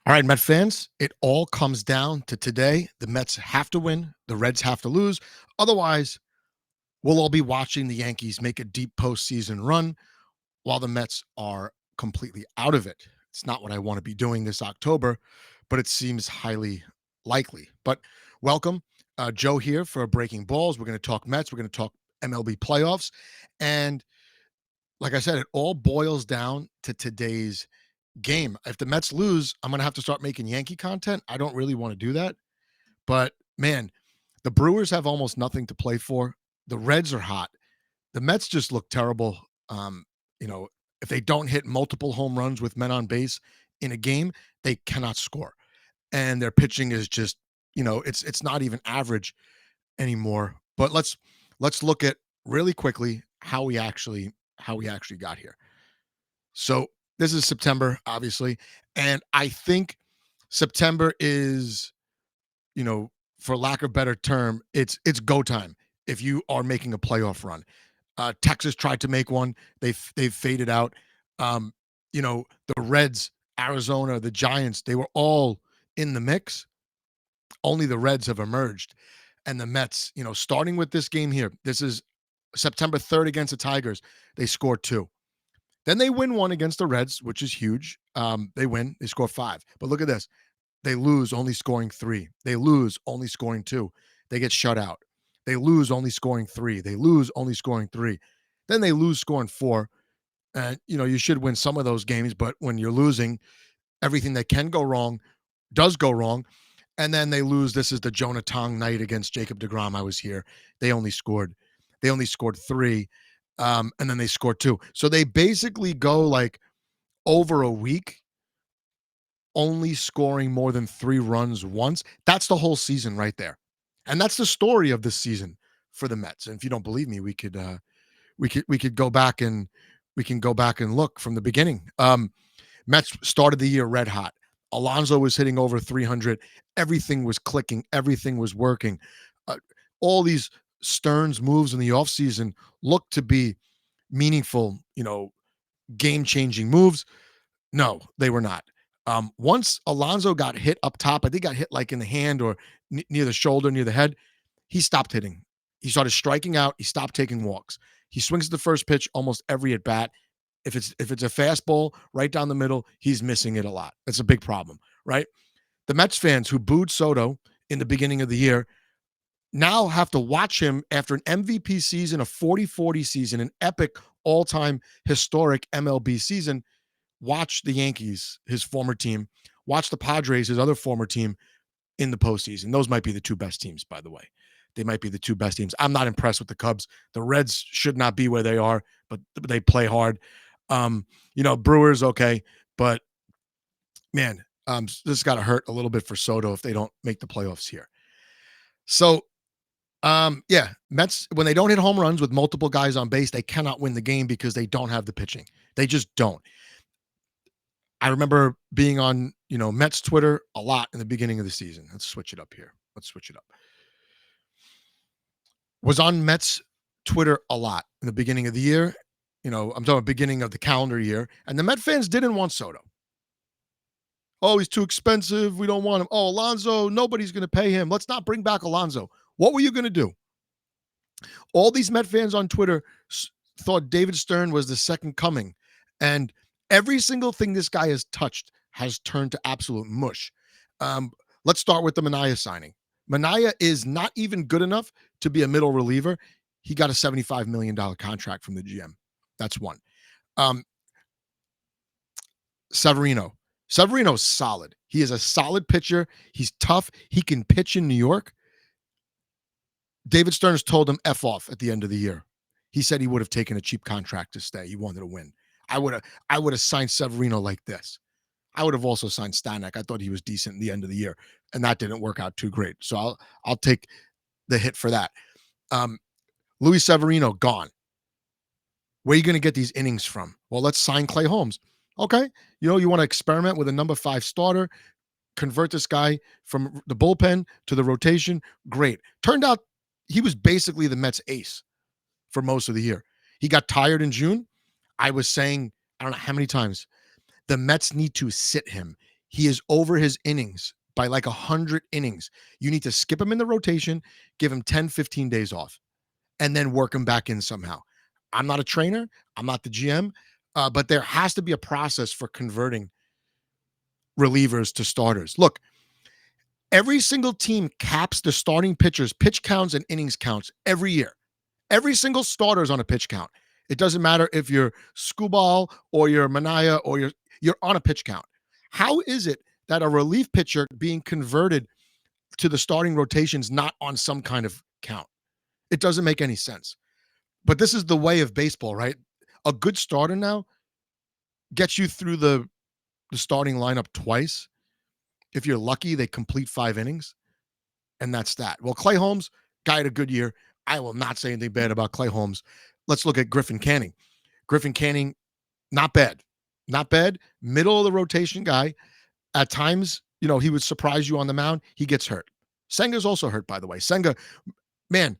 All right, Met fans, it all comes down to today. The Mets have to win, the Reds have to lose. Otherwise, we'll all be watching the Yankees make a deep postseason run while the Mets are completely out of it. It's not what I want to be doing this October, but it seems highly likely. But welcome, Joe here for Breaking Balls. We're going to talk Mets, we're going to talk MLB playoffs. And like I said, it all boils down to today's game. If the Mets lose, I'm going to have to start making Yankee content. I don't really want to do that. But man, the Brewers have almost nothing to play for. The Reds are hot. The Mets just look terrible. Um, you know, if they don't hit multiple home runs with men on base in a game, they cannot score. And their pitching is just, it's not even average anymore. But let's look at really quickly how we actually got here. So this is September, obviously, and I think September is, for lack of a better term, it's go time if you are making a playoff run. Texas tried to make one; they've faded out. Um, the Reds, Arizona, the Giants, they were all in the mix. Only the Reds have emerged, and the Mets. Starting with this game here, this is September 3rd against the Tigers. They scored two. Then they win one against the Reds, which is huge. They win, they score five. But look at this. They lose, only scoring three. They lose, only scoring two. They get shut out. They lose, only scoring three. They lose, only scoring three. Then they lose, scoring four. And, you should win some of those games, but when you're losing, everything that can go wrong does go wrong. And then they lose. This is the Jonah Tong night against Jacob deGrom. I was here. They only scored three. And then they scored two. So they basically go like over a week only scoring more than 3 runs once. That's the whole season right there. And that's the story of this season for the Mets. And if you don't believe me, we could go back and look from the beginning. Mets started the year red hot. Alonso was hitting over 300. Everything was clicking. Everything was working. Uh, all these Stearns moves in the offseason looked to be meaningful, game-changing moves. No, they were not. Once Alonso got hit up top, I think got hit like in the hand or near the shoulder, near the head, he stopped hitting. He started striking out. He stopped taking walks. He swings at the first pitch almost every at bat. If it's a fastball right down the middle, he's missing it a lot. That's a big problem, right? The Mets fans who booed Soto in the beginning of the year now have to watch him after an MVP season, a 40-40 season, an epic all-time historic MLB season. Watch the Yankees, his former team. Watch the Padres, his other former team, in the postseason. Those might be the two best teams, by the way. They might be the two best teams. I'm not impressed with the Cubs. The Reds should not be where they are, but they play hard. Brewers, okay. But, man, this got to hurt a little bit for Soto if they don't make the playoffs here. So, Mets, when they don't hit home runs with multiple guys on base, they cannot win the game because they don't have the pitching. They just don't. I remember being on, Mets Twitter a lot in the beginning of the season. Let's switch it up here. Was on Mets Twitter a lot in the beginning of the year. I'm talking beginning of the calendar year. And the Met fans didn't want Soto. Oh, he's too expensive. We don't want him. Oh, Alonso, nobody's going to pay him. Let's not bring back Alonso. What were you going to do? All these Met fans on Twitter thought David Stern was the second coming. And every single thing this guy has touched has turned to absolute mush. Let's start with the Manaea signing. Manaea is not even good enough to be a middle reliever. He got a $75 million contract from the GM. That's one. Severino's solid. He is a solid pitcher. He's tough. He can pitch in New York. David Stern has told him F off at the end of the year. He said he would have taken a cheap contract to stay. He wanted to win. I would have signed Severino like this. I would have also signed Stanek. I thought he was decent in the end of the year, and that didn't work out too great. So I'll take the hit for that. Luis Severino gone. Where are you going to get these innings from? Well, let's sign Clay Holmes. Okay, you want to experiment with a number 5 starter, convert this guy from the bullpen to the rotation. Great. Turned out he was basically the Mets ace for most of the year. He got tired in June. I was saying, I don't know how many times, the Mets need to sit him. He is over his innings by like 100 innings. You need to skip him in the rotation, give him 10, 15 days off, and then work him back in somehow. I'm not a trainer. I'm not the GM, but there has to be a process for converting relievers to starters. Look, every single team caps the starting pitchers' pitch counts and innings counts every year. Every single starter is on a pitch count. It doesn't matter if you're Skubal or you're Manaya or you're on a pitch count. How is it that a relief pitcher being converted to the starting rotations not on some kind of count? It doesn't make any sense. But this is the way of baseball, right? A good starter now gets you through the starting lineup twice. If you're lucky, they complete 5 innings, and that's that. Well, Clay Holmes, guy had a good year. I will not say anything bad about Clay Holmes. Let's look at Griffin Canning. Griffin Canning, not bad. Not bad. Middle of the rotation guy. At times, he would surprise you on the mound. He gets hurt. Senga's also hurt, by the way. Senga, man,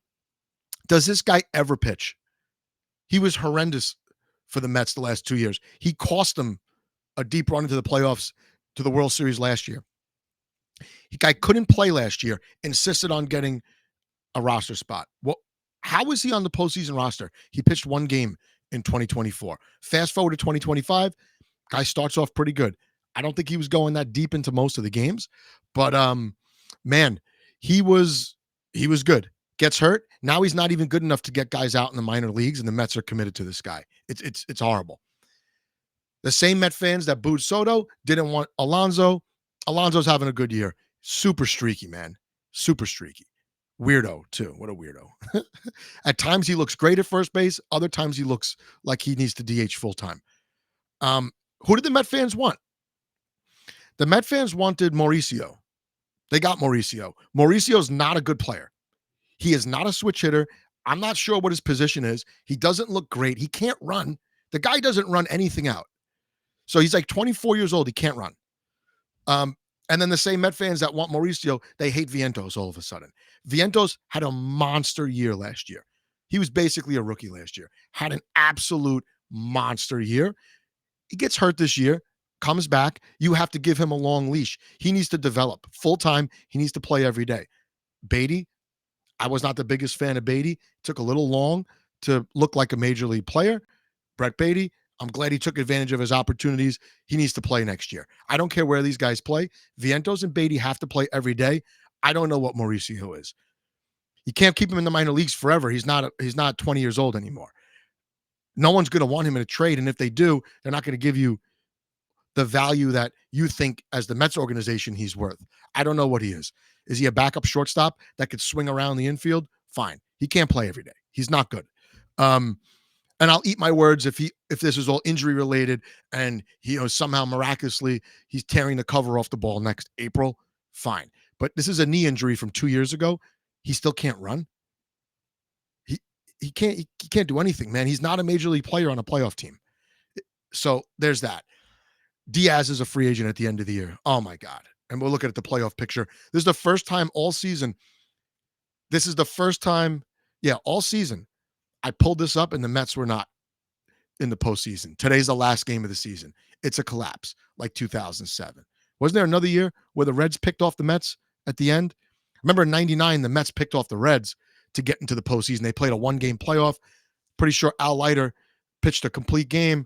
does this guy ever pitch? He was horrendous for the Mets the last 2 years. He cost them a deep run into the playoffs to the World Series last year. The guy couldn't play last year, insisted on getting a roster spot. Well, how is he on the postseason roster? He pitched 1 game in 2024. Fast forward to 2025, guy starts off pretty good. I don't think he was going that deep into most of the games, but man, he was good. Gets hurt. Now he's not even good enough to get guys out in the minor leagues, and the Mets are committed to this guy. It's horrible. The same Met fans that booed Soto didn't want Alonso. Alonso's having a good year. Super streaky, man. Super streaky. Weirdo, too. What a weirdo. At times he looks great at first base. Other times he looks like he needs to DH full time. Who did the Met fans want? The Met fans wanted Mauricio. They got Mauricio. Mauricio's not a good player. He is not a switch hitter. I'm not sure what his position is. He doesn't look great. He can't run. The guy doesn't run anything out. So he's like 24 years old. He can't run. And then the same Met fans that want Mauricio, they hate Vientos all of a sudden. Vientos had a monster year last year. He was basically a rookie last year. Had an absolute monster year. He gets hurt this year, comes back. You have to give him a long leash. He needs to develop full-time. He needs to play every day. Beatty, I was not the biggest fan of Beatty. Took a little long to look like a major league player. Brett Beatty, I'm glad he took advantage of his opportunities. He needs to play next year. I don't care where these guys play. Vientos and Beatty have to play every day. I don't know what Mauricio is. You can't keep him in the minor leagues forever. He's not 20 years old anymore. No one's going to want him in a trade, and if they do, they're not going to give you the value that you think as the Mets organization he's worth. I don't know what he is. Is he a backup shortstop that could swing around the infield? Fine. He can't play every day. He's not good. And I'll eat my words if this is all injury related and he somehow miraculously he's tearing the cover off the ball next April. Fine. But this is a knee injury from 2 years ago. He still can't run. He can't do anything, man. He's not a major league player on a playoff team. So there's that. Diaz is a free agent at the end of the year. Oh my God. And we'll look at the playoff picture. This is the first time all season. All season. I pulled this up and the Mets were not in the postseason. Today's the last game of the season. It's a collapse like 2007. Wasn't there another year where the Reds picked off the Mets at the end? Remember in 99, the Mets picked off the Reds to get into the postseason. They played a 1-game playoff. Pretty sure Al Leiter pitched a complete game.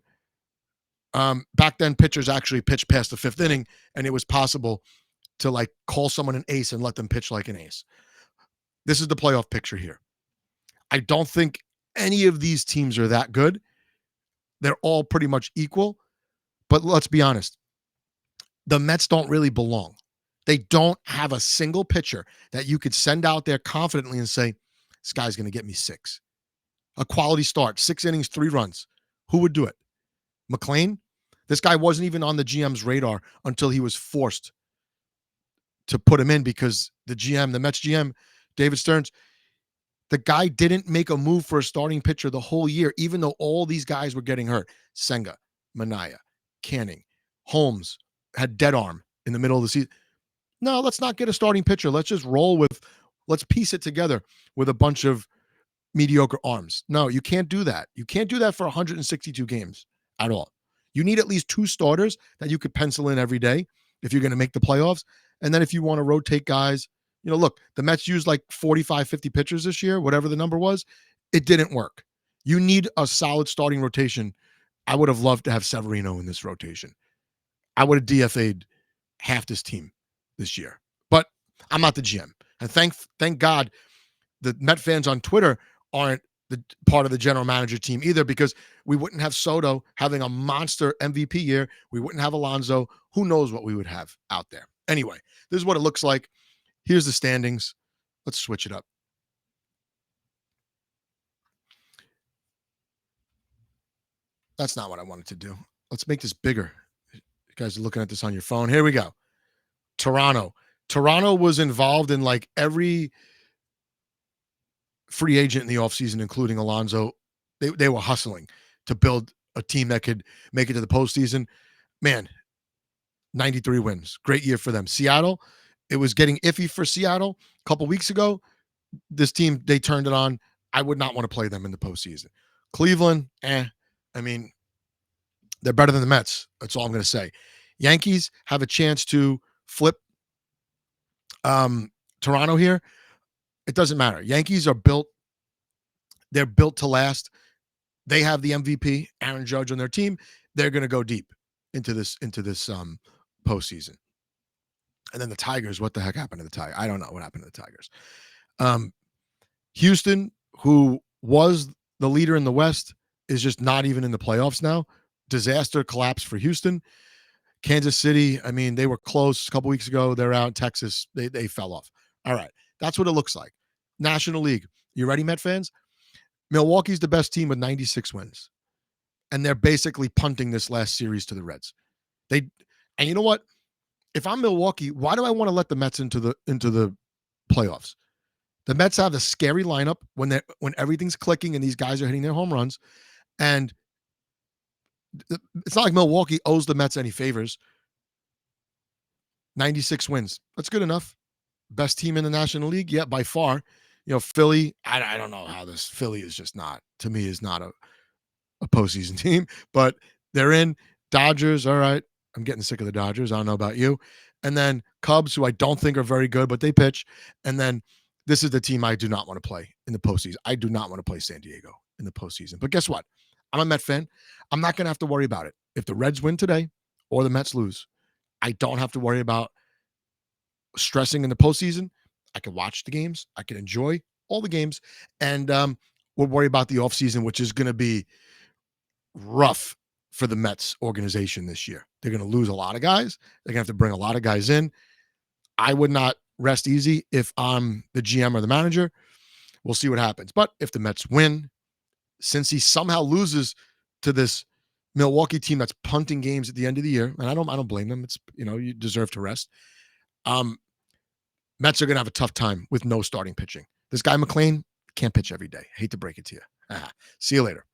Back then, pitchers actually pitched past the 5th inning, and it was possible to call someone an ace and let them pitch like an ace. This is the playoff picture here. I don't think any of these teams are that good. They're all pretty much equal. But let's be honest. The Mets don't really belong. They don't have a single pitcher that you could send out there confidently and say, this guy's going to get me 6. A quality start, 6 innings, 3 runs. Who would do it? McClain? This guy wasn't even on the GM's radar until he was forced to put him in because the Mets GM, David Stearns, the guy didn't make a move for a starting pitcher the whole year, even though all these guys were getting hurt. Senga, Manaya, Canning, Holmes had dead arm in the middle of the season. No, let's not get a starting pitcher. Let's just let's piece it together with a bunch of mediocre arms. No, you can't do that. You can't do that for 162 games at all. You need at least 2 starters that you could pencil in every day. if you're going to make the playoffs. And then if you want to rotate guys, look, the Mets used like 45, 50 pitchers this year, whatever the number was. It didn't work. You need a solid starting rotation. I would have loved to have Severino in this rotation. I would have DFA'd half this team this year. But I'm not the GM. And thank God the Met fans on Twitter aren't the part of the general manager team either, because we wouldn't have Soto having a monster MVP year. We wouldn't have Alonso. Who knows what we would have out there. Anyway, this is what it looks like. Here's the standings. Let's switch it up. That's not what I wanted to do. Let's make this bigger. You guys are looking at this on your phone. Here we go. Toronto. Toronto was involved in like every free agent in the offseason, including Alonso. They were hustling to build a team that could make it to the postseason. Man, 93 wins. Great year for them. Seattle, it was getting iffy for Seattle a couple weeks ago. This team, they turned it on. I would not want to play them in the postseason. Cleveland, I mean, they're better than the Mets. That's all I'm going to say. Yankees have a chance to flip Toronto here. It doesn't matter. Yankees are built. They're built to last. They have the MVP, Aaron Judge, on their team. They're going to go deep into this postseason. And then the Tigers, what the heck happened to the Tigers? I don't know what happened to the Tigers. Houston, who was the leader in the West, is just not even in the playoffs now. Disaster collapse for Houston. Kansas City, I mean, they were close a couple weeks ago. They're out. Texas, they fell off. All right. That's what it looks like. National League. You ready, Met fans? Milwaukee's the best team with 96 wins. And they're basically punting this last series to the Reds. And you know what? If I'm Milwaukee, why do I want to let the Mets into the playoffs? The Mets have a scary lineup when everything's clicking and these guys are hitting their home runs. And it's not like Milwaukee owes the Mets any favors. 96 wins. That's good enough. Best team in the National League? Yeah, by far. Philly, I don't know how this Philly is just not, to me, is not a postseason team, but they're in. Dodgers, all right. I'm getting sick of the Dodgers. I don't know about you. And then Cubs, who I don't think are very good, but they pitch. And then this is the team I do not want to play in the postseason. I do not want to play San Diego in the postseason. But guess what? I'm a Met fan. I'm not going to have to worry about it. If the Reds win today or the Mets lose, I don't have to worry about stressing in the postseason. I can watch the games. I can enjoy all the games. And we'll worry about the offseason, which is going to be rough for the Mets organization this year. They're going to lose a lot of guys. They're going to have to bring a lot of guys in. I would not rest easy if I'm the GM or the manager. We'll see what happens. But if the Mets win, since he somehow loses to this Milwaukee team that's punting games at the end of the year, and I don't blame them. It's, you deserve to rest. Mets are going to have a tough time with no starting pitching. This guy McClain can't pitch every day. I hate to break it to you. See you later.